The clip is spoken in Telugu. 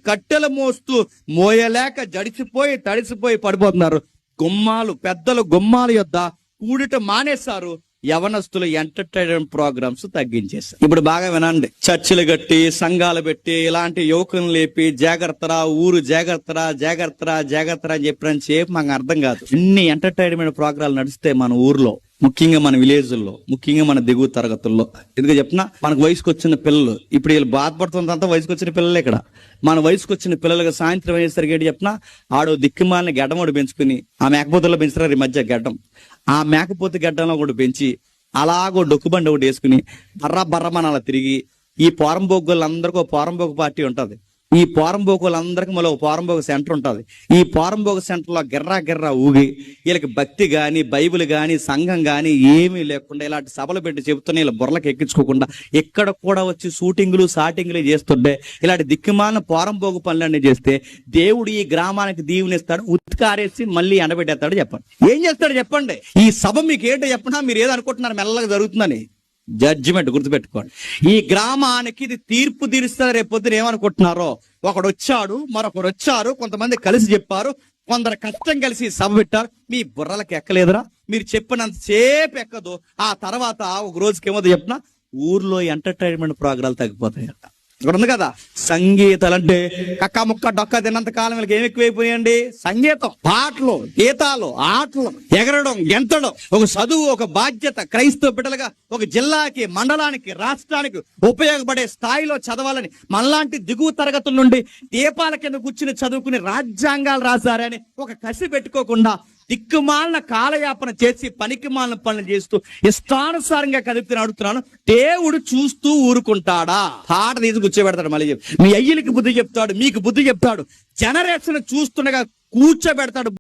కట్టెలు మోస్తూ మోయలేక జడిసిపోయి తడిసిపోయి పడిపోతున్నారు. పెద్దలు గుమ్మాల యొద్ద కూడిట మానేశారు. యవనస్తులు ఎంటర్టైన్మెంట్ ప్రోగ్రామ్స్ తగ్గించేశారు. ఇప్పుడు బాగా వినండి, చర్చిలు కట్టి సంఘాలు పెట్టి ఇలాంటి యువకులను లేపి జాగ్రత్తరా ఊరు జాగ్రత్తరా జాగ్రత్తరా జాగ్రత్తరా అని చెప్పిన సేపు మాకు అర్థం కాదు. ఇన్ని ఎంటర్టైన్మెంట్ ప్రోగ్రాలు నడిస్తే మన ఊర్లో, ముఖ్యంగా మన విలేజ్ల్లో, ముఖ్యంగా మన దిగువ తరగతుల్లో, ఎందుకు చెప్పినా మనకు వయసుకు వచ్చిన పిల్లలు, ఇప్పుడు వీళ్ళు బాధపడుతున్నంత వయసుకు వచ్చిన పిల్లలే. ఇక్కడ మన వయసుకు వచ్చిన పిల్లలుగా సాయంత్రం అయ్యేసరికి ఏంటి చెప్పినా, ఆడు దిక్కుమాలని గడ్డమోడు పెంచుకుని, ఆ మేకపోతల్లో పెంచుతారు ఈ మధ్య గడ్డం, ఆ మేకపోతే గడ్డంలో కూడా పెంచి అలాగో డొక్కుబండి ఒకటి వేసుకుని బర్రమని అలా తిరిగి, ఈ పోరంబోగులందరికీ ఒక పోరంబోగు పార్టీ ఉంటది. ఈ పోరంబోకులందరికీ మళ్ళీ ఒక పోరంబోగు సెంటర్ ఉంటుంది. ఈ పోరంబోగు సెంటర్లో గిర్రా ఊగి వీళ్ళకి భక్తి గాని, బైబిల్ గాని, సంఘం గాని ఏమీ లేకుండా ఇలాంటి సభలు పెట్టి చెబుతున్నా వీళ్ళ బుర్రలకు ఎక్కించుకోకుండా ఇక్కడ కూడా వచ్చి షూటింగ్లు సాటింగ్లు చేస్తుంటే ఇలాంటి దిక్కుమాలిన పోరంబోగు పనులన్నీ చేస్తే దేవుడు ఈ గ్రామానికి దీవునిస్తాడు, ఉత్కారేసి మళ్ళీ ఎండబెట్టేస్తాడు. చెప్పండి, ఏం చేస్తాడు చెప్పండి? ఈ సభ మీకు ఏంటో చెప్పినా మీరు ఏదనుకుంటున్నారు మెల్లగా జరుగుతుందని. జడ్జిమెంట్ గుర్తుపెట్టుకోండి. ఈ గ్రామానికి ఇది తీర్పు తీరుస్తారు. రేపు పొద్దున ఏమనుకుంటున్నారో, ఒకడు వచ్చాడు, మరొకరు వచ్చారు, కొంతమంది కలిసి చెప్పారు, కొందరు కష్టం కలిసి సభ పెట్టారు. మీ బుర్రలకు ఎక్కలేదురా? మీరు చెప్పినంత సేపు ఎక్కదు. ఆ తర్వాత ఒక రోజుకి ఏమో చెప్పిన ఊర్లో ఎంటర్టైన్మెంట్ ప్రోగ్రాలు తగ్గిపోతాయి. ఇక్కడ ఉంది కదా, సంగీతాలంటే కక్క ముక్క డొక్క తిన్నంత కాలం వీళ్ళకి ఏమి ఎక్కువైపోయాయండి? సంగీతం, పాటలు, గీతాలు, ఆటలు, ఎగరడం, గెంతడం, ఒక చదువు, ఒక బాధ్యత. క్రైస్తవ బిడ్డలుగా ఒక జిల్లాకి, మండలానికి, రాష్ట్రానికి ఉపయోగపడే స్థాయిలో చదవాలని మనలాంటి దిగువ తరగతుల నుండి దీపాల కింద కూర్చుని చదువుకుని రాజ్యాంగాలు రాశారని ఒక కసి పెట్టుకోకుండా దిక్కుమాలిన కాలయాపన చేసి పనికిమాలిన పనులు చేస్తూ ఇష్టానుసారంగా కదిపితే అడుగుతున్నాను, దేవుడు చూస్తూ ఊరుకుంటాడా? పాట తీసి కూర్చోబెడతాడు. మళ్ళీ మీ అయ్యలకి బుద్ధి చెప్తాడు, మీకు బుద్ధి చెప్తాడు. జనరేషన్ చూస్తుండగా కూర్చోబెడతాడు.